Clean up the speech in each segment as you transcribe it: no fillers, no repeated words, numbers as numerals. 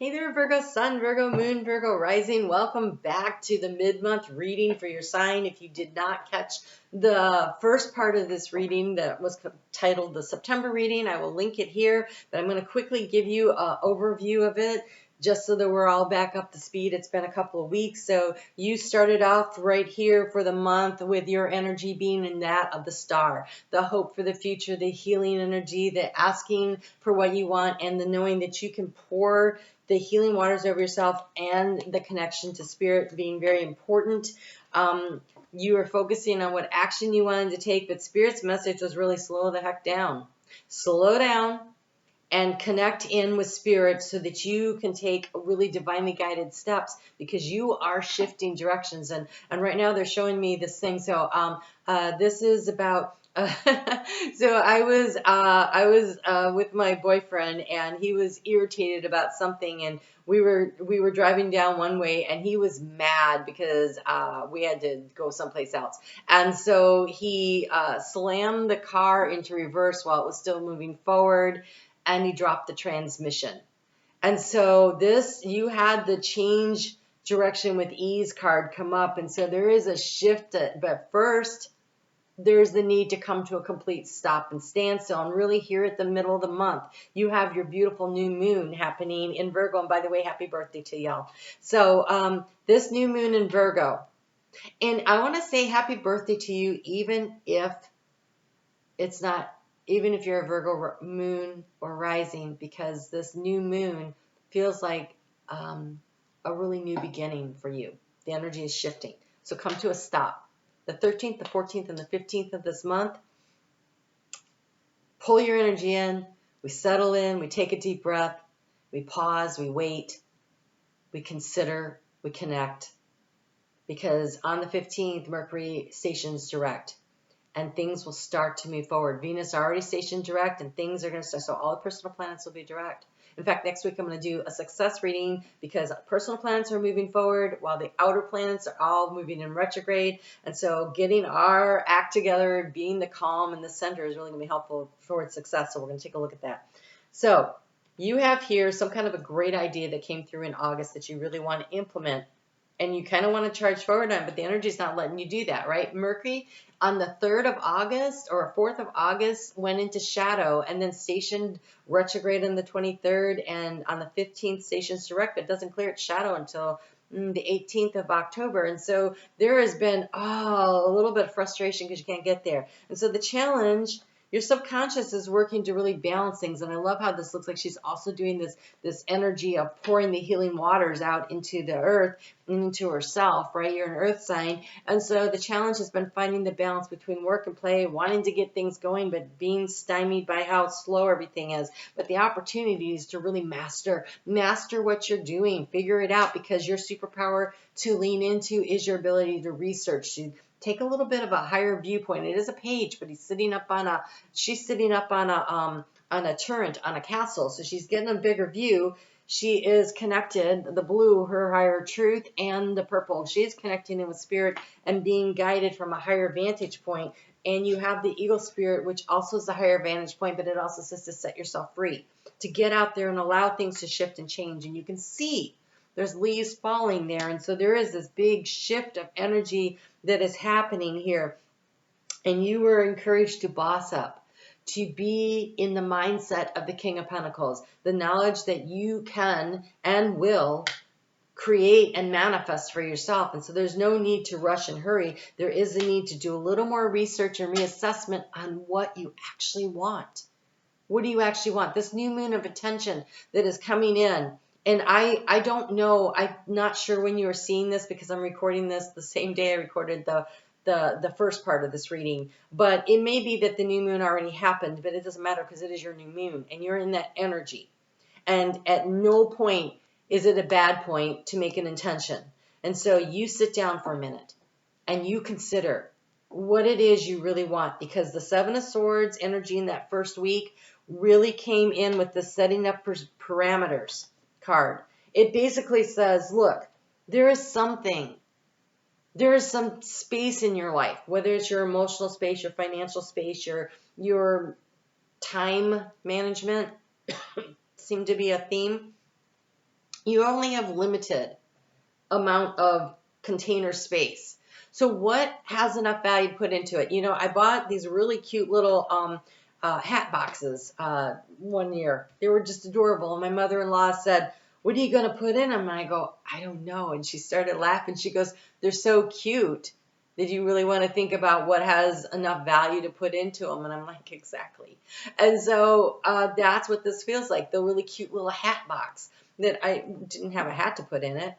Hey there, Virgo Sun, Virgo Moon, Virgo Rising. Welcome back to the mid-month reading for your sign. If you did not catch the first part of this reading that was titled the September reading, I will link it here, but I'm going to quickly give you an overview of it just so that we're all back up to speed. It's been a couple of weeks, so you started off right here for the month with your energy being in that of the star, the hope for the future, the healing energy, the asking for what you want, and the knowing that you can pour the healing waters over yourself, and the connection to spirit being very important. You are focusing on what action you wanted to take, but spirit's message was really slow the heck down. Slow down and connect in with spirit so that you can take really divinely guided steps, because you are shifting directions. And right now they're showing me this thing. So this is about so I was with my boyfriend, and he was irritated about something, and we were driving down one way, and he was mad because we had to go someplace else. And so he slammed the car into reverse while it was still moving forward, and he dropped the transmission. And so you had the change direction with ease card come up, and so there is a shift, but first there's the need to come to a complete stop and standstill. And really here at the middle of the month, you have your beautiful new moon happening in Virgo. And by the way, happy birthday to y'all. So this new moon in Virgo, and I want to say happy birthday to you, even if it's not, even if you're a Virgo moon or rising, because this new moon feels like a really new beginning for you. The energy is shifting. So come to a stop. The 13th, the 14th, and the 15th of this month, pull your energy in, we settle in, we take a deep breath, we pause, we wait, we consider, we connect. Because on the 15th, Mercury stations direct, and things will start to move forward. Venus already stationed direct, and things are going to start. So all the personal planets will be direct. In fact, next week I'm going to do a success reading, because personal planets are moving forward while the outer planets are all moving in retrograde. And so getting our act together, being the calm and the center, is really going to be helpful for success. So we're going to take a look at that. So you have here some kind of a great idea that came through in August that you really want to implement, and you kind of want to charge forward on, but the energy is not letting you do that, right? Mercury on the 3rd of August or 4th of August went into shadow, and then stationed retrograde on the 23rd, and on the 15th stations direct, but doesn't clear its shadow until the 18th of October. And so there has been a little bit of frustration because you can't get there. And so the challenge, your subconscious is working to really balance things. And I love how this looks like she's also doing this energy of pouring the healing waters out into the earth and into herself, right? You're an earth sign. And so the challenge has been finding the balance between work and play, wanting to get things going, but being stymied by how slow everything is. But the opportunity is to really master what you're doing, figure it out, because your superpower to lean into is your ability to research, to take a little bit of a higher viewpoint. It is a page, but she's sitting up on a turret on a castle, so she's getting a bigger view. She is connected, the blue, her higher truth, and the purple, she's connecting in with spirit and being guided from a higher vantage point. And you have the eagle spirit, which also is the higher vantage point, but it also says to set yourself free, to get out there and allow things to shift and change. And you can see there's leaves falling there. And so there is this big shift of energy that is happening here. And you were encouraged to boss up, to be in the mindset of the King of Pentacles, the knowledge that you can and will create and manifest for yourself. And so there's no need to rush and hurry. There is a need to do a little more research and reassessment on what you actually want. What do you actually want? This new moon of attention that is coming in. And I don't know, I'm not sure when you are seeing this, because I'm recording this the same day I recorded the first part of this reading. But it may be that the new moon already happened, but it doesn't matter, because it is your new moon and you're in that energy. And at no point is it a bad point to make an intention. And so you sit down for a minute and you consider what it is you really want, because the 7 of Swords energy in that first week really came in with the setting up parameters card. It basically says, look, there is some space in your life, whether it's your emotional space, your financial space, your time management seem to be a theme. you only have limited amount of container space. So what has enough value to put into it? You know, I bought these really cute little hat boxes one year. They were just adorable. And my mother-in-law said, what are you going to put in them? And I go, I don't know. And she started laughing. She goes, they're so cute. Did you really want to think about what has enough value to put into them? And I'm like, exactly. And so that's what this feels like, the really cute little hat box that I didn't have a hat to put in it.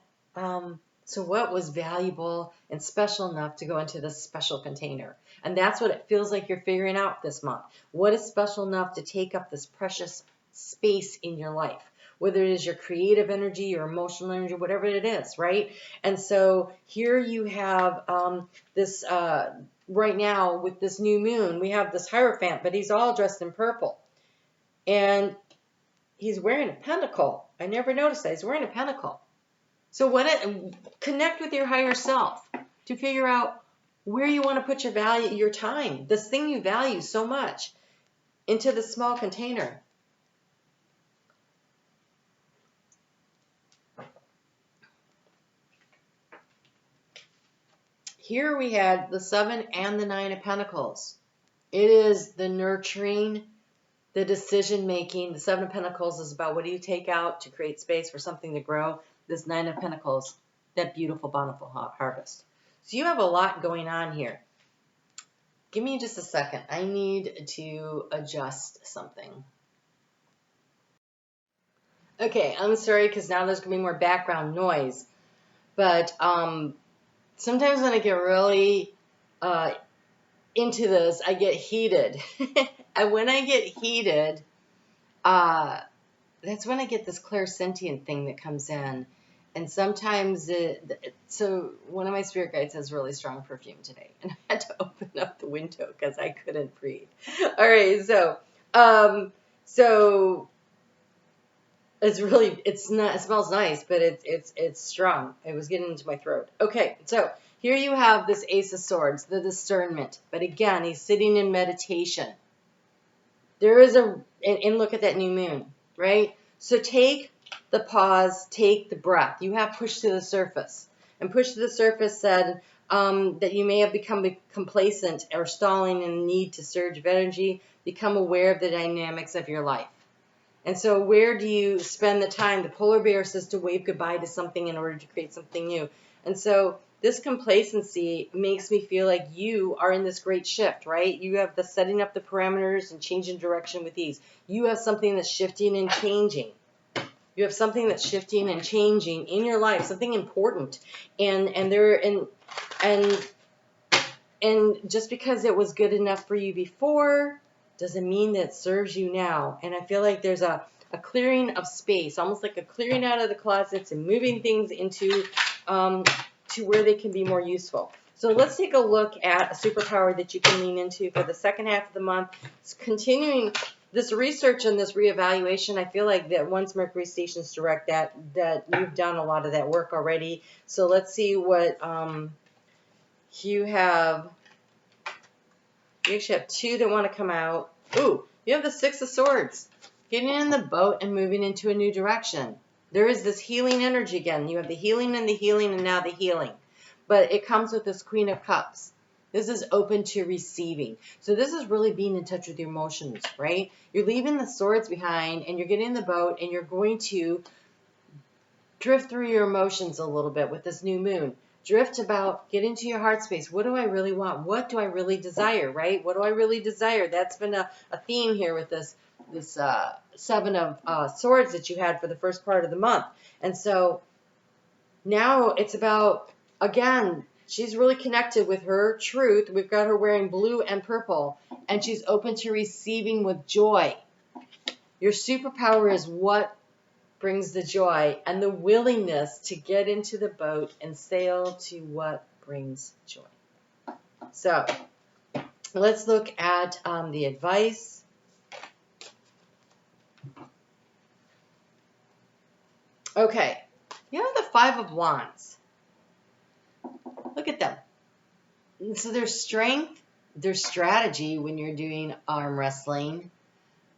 So what was valuable and special enough to go into this special container? And that's what it feels like you're figuring out this month. What is special enough to take up this precious space in your life? Whether it is your creative energy, your emotional energy, whatever it is, right? And so here you have this, right now with this new moon, we have this Hierophant, but he's all dressed in purple. And he's wearing a pentacle. I never noticed that. He's wearing a pentacle. So connect with your higher self to figure out where you want to put your value, your time, this thing you value so much, into the small container. Here we had the 7 and the 9 of Pentacles. It is the nurturing, the decision making. The 7 of Pentacles is about what do you take out to create space for something to grow. This 9 of Pentacles, that beautiful, bountiful harvest. So you have a lot going on here. Give me just a second. I need to adjust something. Okay, I'm sorry because now there's going to be more background noise. But sometimes when I get really into this, I get heated. And when I get heated, that's when I get this clairsentient thing that comes in. And sometimes so one of my spirit guides has really strong perfume today. And I had to open up the window because I couldn't breathe. All right, so it smells nice, but it's strong. It was getting into my throat. Okay, so here you have this Ace of Swords, the discernment. But again, he's sitting in meditation. There is and look at that new moon, right? So take the pause, take the breath. You have pushed to the surface. And push to the surface said that you may have become complacent or stalling in the need to surge of energy. Become aware of the dynamics of your life. And so where do you spend the time? The polar bear says to wave goodbye to something in order to create something new. And so this complacency makes me feel like you are in this great shift, right? You have the setting up the parameters and changing direction with ease. You have something that's shifting and changing. You have something that's shifting and changing in your life, something important. And just because it was good enough for you before doesn't mean that it serves you now. And I feel like there's a clearing of space, almost like a clearing out of the closets and moving things into to where they can be more useful. So let's take a look at a superpower that you can lean into for the second half of the month. It's continuing this research and this reevaluation. I feel like that once Mercury stations direct that you've done a lot of that work already. So let's see what you have. You actually have 2 that want to come out. Ooh, you have the 6 of Swords. Getting in the boat and moving into a new direction. There is this healing energy again. You have the healing and the healing and now the healing. But it comes with this Queen of Cups. This is open to receiving. So this is really being in touch with your emotions, right? You're leaving the swords behind and you're getting in the boat and you're going to drift through your emotions a little bit with this new moon. Drift about, get into your heart space. What do I really want? What do I really desire, right? What do I really desire? That's been a theme here with this 7 of Swords that you had for the first part of the month. And so now it's about, again, she's really connected with her truth. We've got her wearing blue and purple, and she's open to receiving with joy. Your superpower is what brings the joy and the willingness to get into the boat and sail to what brings joy. So let's look at the advice. Okay, you have the 5 of Wands. Look at them. So there's strength, there's strategy when you're doing arm wrestling,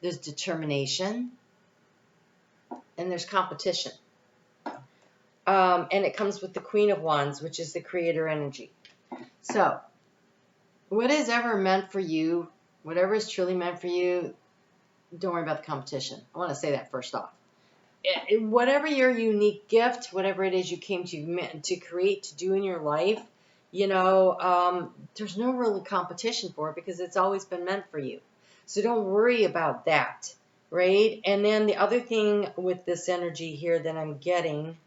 there's determination, and there's competition. And it comes with the Queen of Wands, which is the creator energy. So, what is ever meant for you, whatever is truly meant for you, don't worry about the competition. I want to say that first off. Whatever your unique gift, whatever it is you came to create, to do in your life, you know, there's no really competition for it because it's always been meant for you. So don't worry about that, right? And then the other thing with this energy here that I'm getting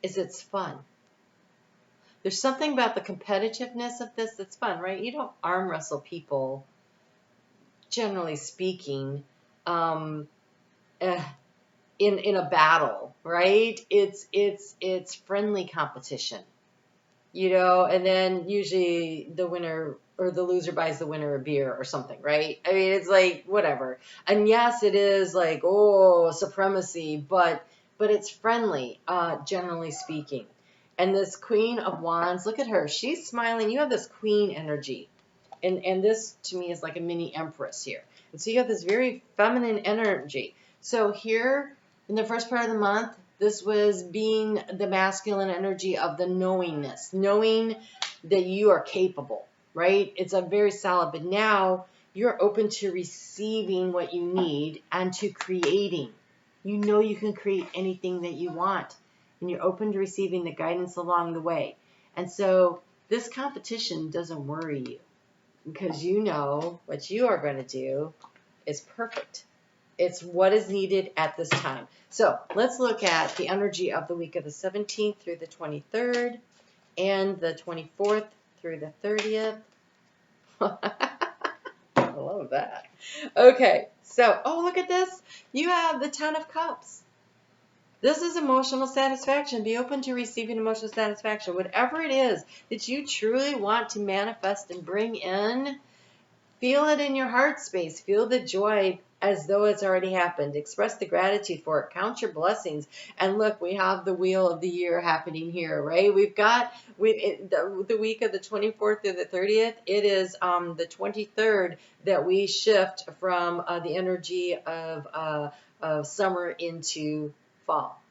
is it's fun. There's something about the competitiveness of this that's fun, right? You don't arm wrestle people, generally speaking, um, in a battle, right? It's friendly competition, you know, and then usually the winner or the loser buys the winner a beer or something, right? I mean, it's like whatever. And yes, it is like, oh, supremacy, but it's friendly, generally speaking. And this Queen of Wands, look at her. She's smiling. You have this queen energy. And this to me is like a mini empress here. And so you have this very feminine energy. So here in the first part of the month, this was being the masculine energy of the knowingness, knowing that you are capable, right? It's a very solid, but now you're open to receiving what you need and to creating. You know you can create anything that you want, and you're open to receiving the guidance along the way. And so this competition doesn't worry you because you know what you are going to do is perfect. It's what is needed at this time. So let's look at the energy of the week of the 17th through the 23rd and the 24th through the 30th. I love that. Okay, so, oh, look at this. You have the 10 of Cups. This is emotional satisfaction. Be open to receiving emotional satisfaction. Whatever it is that you truly want to manifest and bring in, feel it in your heart space. Feel the joy as though it's already happened. Express the gratitude for it. Count your blessings. And look, we have the Wheel of the Year happening here, right? We've got the week of the 24th through the 30th. It is the 23rd that we shift from the energy of summer into fall.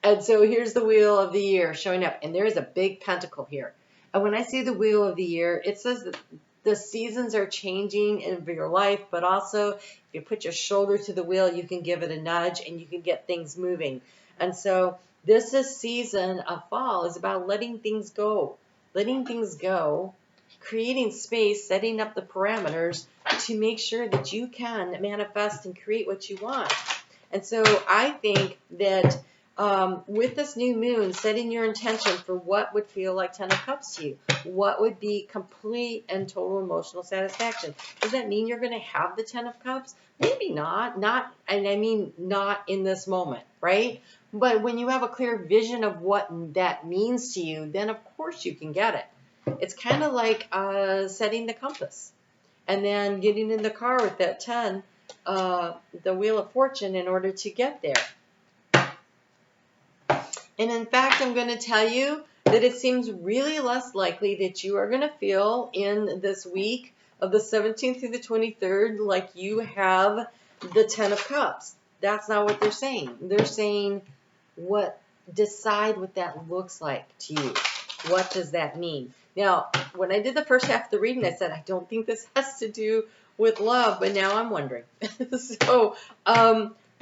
And so here's the Wheel of the Year showing up. And there is a big pentacle here. And when I see the Wheel of the Year, it says that the seasons are changing in your life, but also if you put your shoulder to the wheel, you can give it a nudge and you can get things moving. And so this is season of fall is about letting things go, creating space, setting up the parameters to make sure that you can manifest and create what you want. And so I think that with this new moon, setting your intention for what would feel like 10 of Cups to you, what would be complete and total emotional satisfaction. Does that mean you're going to have the 10 of Cups? Maybe not, and I mean not in this moment, right? But when you have a clear vision of what that means to you, then of course you can get it. It's kind of like setting the compass and then getting in the car with that 10, the Wheel of Fortune in order to get there. And in fact, I'm going to tell you that it seems really less likely that you are going to feel in this week of the 17th through the 23rd like you have the 10 of Cups. That's not what they're saying. They're saying decide what that looks like to you. What does that mean? Now, when I did the first half of the reading, I said, I don't think this has to do with love, but now I'm wondering.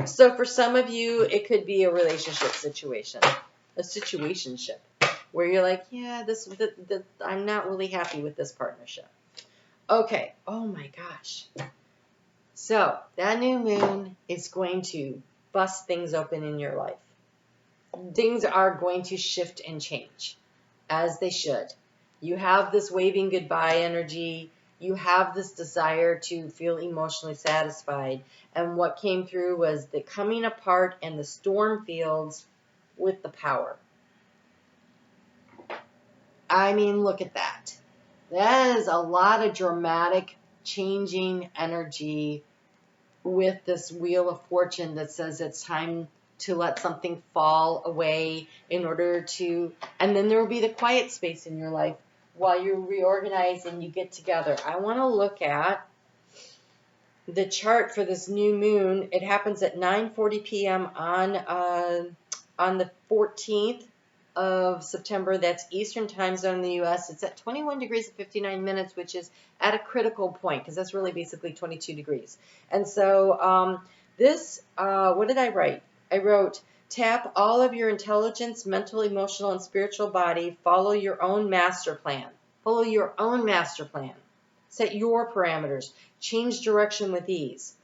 So for some of you, it could be a relationship situation, a situationship, where you're like, yeah, I'm not really happy with this partnership. Okay, oh my gosh. So that new moon is going to bust things open in your life. Things are going to shift and change, as they should. You have this waving goodbye energy. You have this desire to feel emotionally satisfied. And what came through was the coming apart and the storm fields with the power. I mean, look at that. That is a lot of dramatic changing energy with this Wheel of Fortune that says it's time to let something fall away in order to, and then there will be the quiet space in your life while you reorganize and you get together. I want to look at the chart for this new moon, it happens at 9:40 p.m. On the 14th of September. That's Eastern time zone in the U.S. It's at 21 degrees and 59 minutes, which is at a critical point because that's really basically 22 degrees. And so what did I write? I wrote, tap all of your intelligence, mental, emotional, and spiritual body. Follow your own master plan. Follow your own master plan. Set your parameters. Change direction with ease.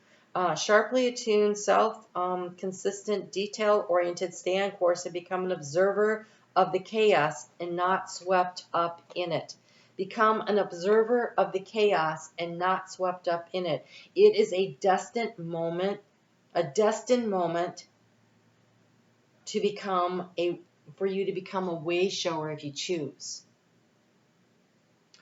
Sharply attuned, self-consistent, detail-oriented, stay on course, and become an observer of the chaos and not swept up in it. Become an observer of the chaos and not swept up in it. It is a destined moment for you to become a way shower if you choose.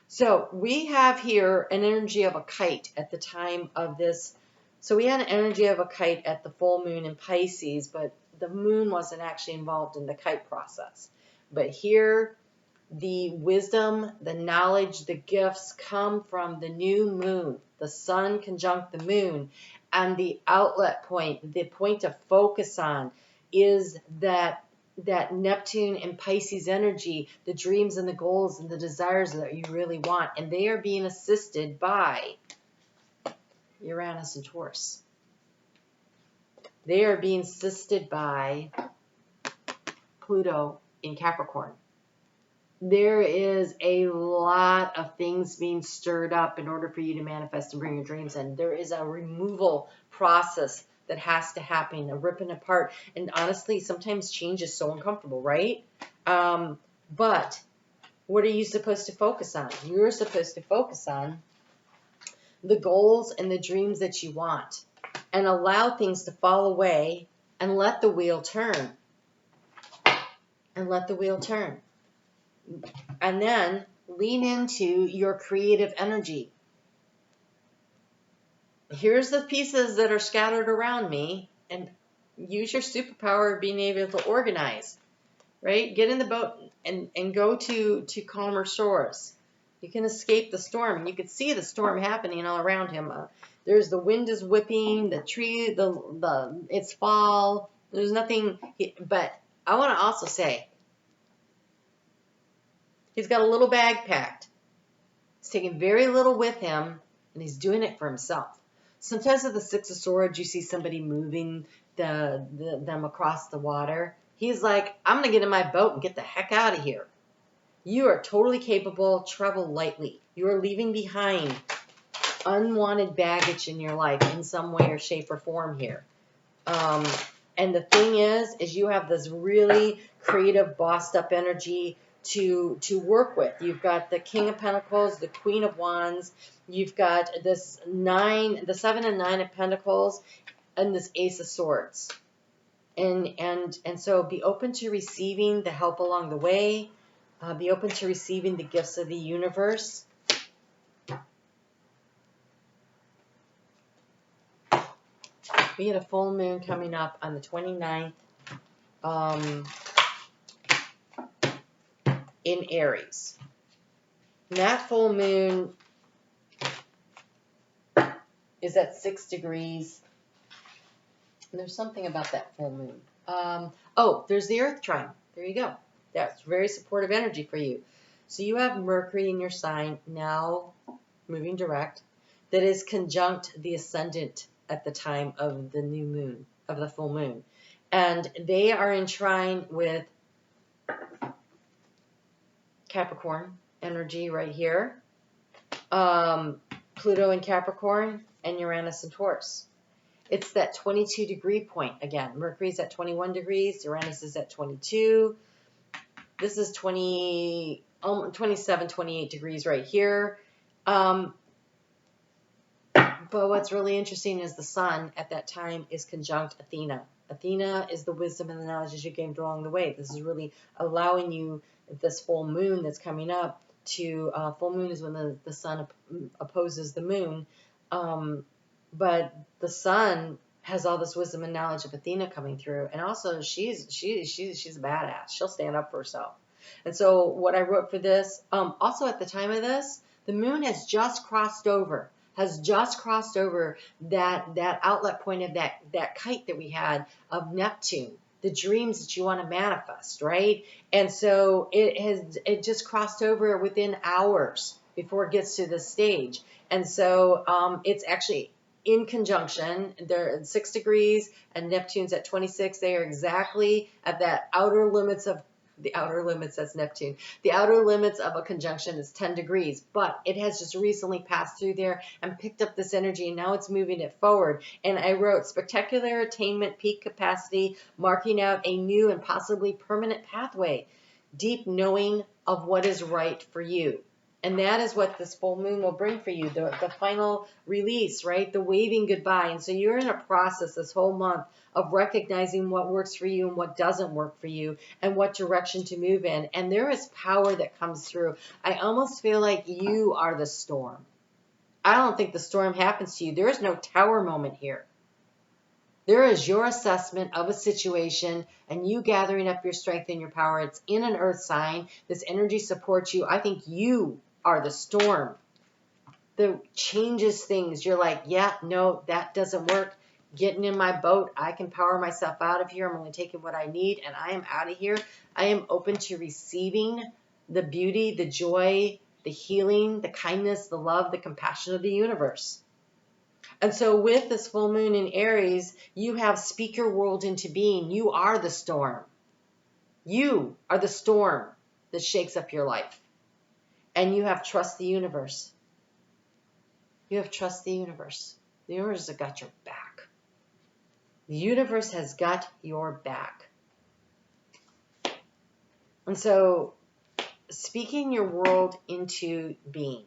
So we have here an energy of a kite at the time of this. So we had an energy of a kite at the full moon in Pisces, but the moon wasn't actually involved in the kite process. But here, the wisdom, the knowledge, the gifts come from the new moon. The sun conjunct the moon. And the outlet point, the point to focus on is that Neptune and Pisces energy, the dreams and the goals and the desires that you really want. And they are being assisted by Uranus and Taurus. They are being assisted by Pluto in Capricorn. There is a lot of things being stirred up in order for you to manifest and bring your dreams in. There is a removal process that has to happen, a ripping apart. And honestly, sometimes change is so uncomfortable, right? But what are you supposed to focus on? You're supposed to focus on the goals and the dreams that you want and allow things to fall away and let the wheel turn. And let the wheel turn. And then lean into your creative energy. Here's the pieces that are scattered around me, and use your superpower of being able to organize, right? Get in the boat and go to calmer shores. You can escape the storm, and you can see the storm happening all around him. There's the wind is whipping, the tree, it's fall. There's nothing, but I want to also say, he's got a little bag packed. He's taking very little with him, and he's doing it for himself. Sometimes with the Six of Swords, you see somebody moving them across the water. He's like, I'm going to get in my boat and get the heck out of here. You are totally capable. Travel lightly. You are leaving behind unwanted baggage in your life in some way or shape or form here. And the thing is you have this really creative, bossed up energy to work with. You've got the King of Pentacles, the Queen of Wands, you've got the 7 and 9 of Pentacles, and this Ace of Swords. And so be open to receiving the help along the way. Be open to receiving the gifts of the universe. We had a full moon coming up on the 29th. In Aries. And that full moon is at 6 degrees. And there's something about that full moon. There's the Earth trine. There you go. That's very supportive energy for you. So you have Mercury in your sign now moving direct that is conjunct the Ascendant at the time of the new moon, of the full moon. And they are in trine with Capricorn energy right here. Pluto in Capricorn and Uranus in Taurus. It's that 22 degree point again. Mercury's at 21 degrees. Uranus is at 22. This is 27, 28 degrees right here. But what's really interesting is the sun at that time is conjunct Athena. Athena is the wisdom and the knowledge that you gained along the way. This is really allowing you, this full moon that's coming up, to full moon is when the sun opposes the moon. But the sun has all this wisdom and knowledge of Athena coming through, and also she's a badass. She'll stand up for herself. And so what I wrote for this, also at the time of this, the moon has just crossed over has just crossed over that outlet point of that kite that we had of Neptune, the dreams that you want to manifest, right? And so it just crossed over within hours before it gets to this stage. And so it's actually in conjunction. They're at 6 degrees and Neptune's at 26. They are exactly at that outer limits of the outer limits, that's Neptune. The outer limits of a conjunction is 10 degrees, but it has just recently passed through there and picked up this energy, and now it's moving it forward. And I wrote spectacular attainment, peak capacity, marking out a new and possibly permanent pathway, deep knowing of what is right for you. And that is what this full moon will bring for you, the final release, right? The waving goodbye. And so you're in a process this whole month of recognizing what works for you and what doesn't work for you and what direction to move in. And there is power that comes through. I almost feel like you are the storm. I don't think the storm happens to you. There is no tower moment here. There is your assessment of a situation and you gathering up your strength and your power. It's in an earth sign. This energy supports you. I think you are the storm that changes things. You're like, yeah, no, that doesn't work. Getting in my boat, I can power myself out of here. I'm only taking what I need and I am out of here. I am open to receiving the beauty, the joy, the healing, the kindness, the love, the compassion of the universe. And so with this full moon in Aries, you have speak your world into being. You are the storm. You are the storm that shakes up your life. And you have trust the universe. You have trust the universe. The universe has got your back. The universe has got your back. And so speaking your world into being.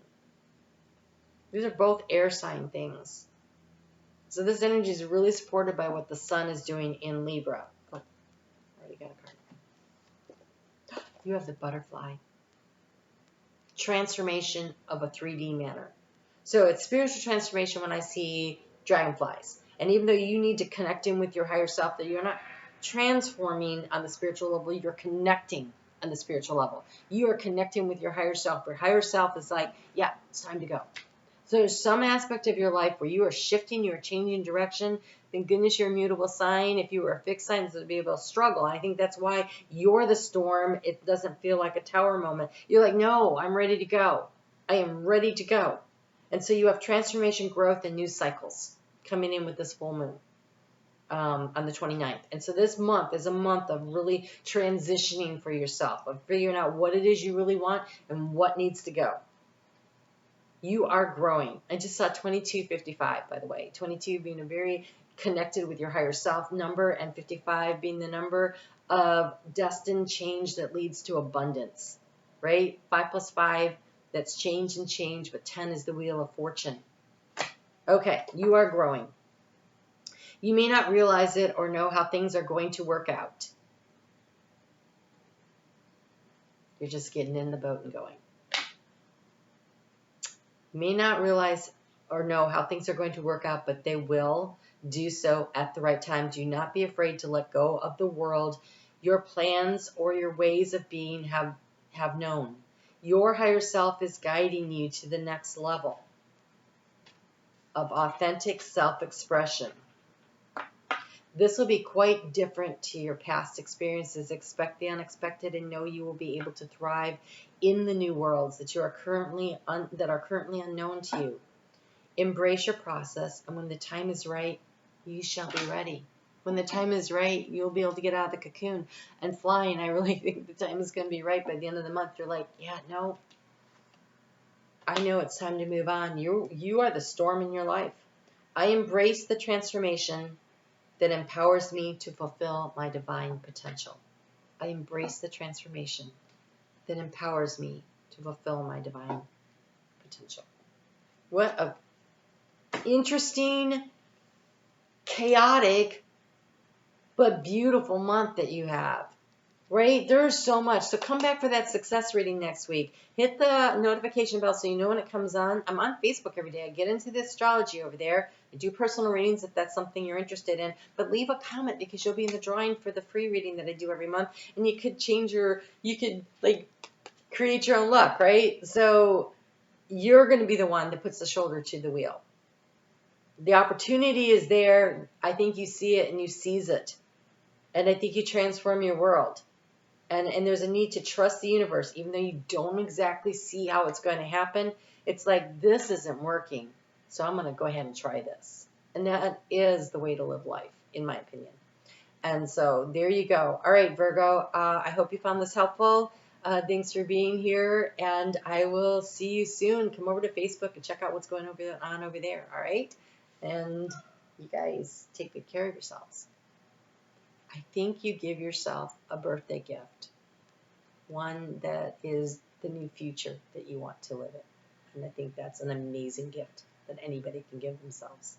These are both air sign things. So this energy is really supported by what the sun is doing in Libra. Oh, I already got a card. You have the butterfly. Transformation of a 3D manner. So it's spiritual transformation when I see dragonflies. And even though you need to connect in with your higher self, that you're not transforming on the spiritual level, you're connecting on the spiritual level. You are connecting with your higher self. Your higher self is like, yeah, it's time to go. So there's some aspect of your life where you are shifting, you are changing direction. Thank goodness you're a mutable sign. If you were a fixed sign, this would be able to struggle. I think that's why you're the storm. It doesn't feel like a tower moment. You're like, no, I'm ready to go. I am ready to go. And so you have transformation, growth, and new cycles coming in with this full moon on the 29th. And so this month is a month of really transitioning for yourself, of figuring out what it is you really want and what needs to go. You are growing. I just saw 2255, by the way. 22 being a very connected with your higher self number, and 55 being the number of destined change that leads to abundance, right? 5 plus 5, that's change and change, but 10 is the wheel of fortune. Okay, you are growing. You may not realize it or know how things are going to work out. You're just getting in the boat and going. May not realize or know how things are going to work out, but they will do so at the right time. Do not be afraid to let go of the world your plans or your ways of being have known. Your higher self is guiding you to the next level of authentic self-expression. This will be quite different to your past experiences. Expect the unexpected and know you will be able to thrive in the new worlds that are currently unknown to you. Embrace your process, and when the time is right, you shall be ready. When the time is right, you'll be able to get out of the cocoon and fly, and I really think the time is going to be right by the end of the month. You're like, yeah, no, I know it's time to move on. You are the storm in your life. I embrace the transformation that empowers me to fulfill my divine potential. I embrace the transformation that empowers me to fulfill my divine potential. What a interesting, chaotic, but beautiful month that you have, right? There's so much. So come back for that success reading next week. Hit the notification bell so you know when it comes on. I'm on Facebook every day. I get into the astrology over there. I do personal readings if that's something you're interested in. But leave a comment because you'll be in the drawing for the free reading that I do every month. And you could create your own luck, right? So you're going to be the one that puts the shoulder to the wheel. The opportunity is there. I think you see it and you seize it. And I think you transform your world. And there's a need to trust the universe, even though you don't exactly see how it's going to happen. It's like, this isn't working, so I'm going to go ahead and try this. And that is the way to live life, in my opinion. And so there you go. All right, Virgo, I hope you found this helpful. Thanks for being here, and I will see you soon. Come over to Facebook and check out what's going on over there, all right? And you guys take good care of yourselves. I think you give yourself a birthday gift, one that is the new future that you want to live in. And I think that's an amazing gift that anybody can give themselves.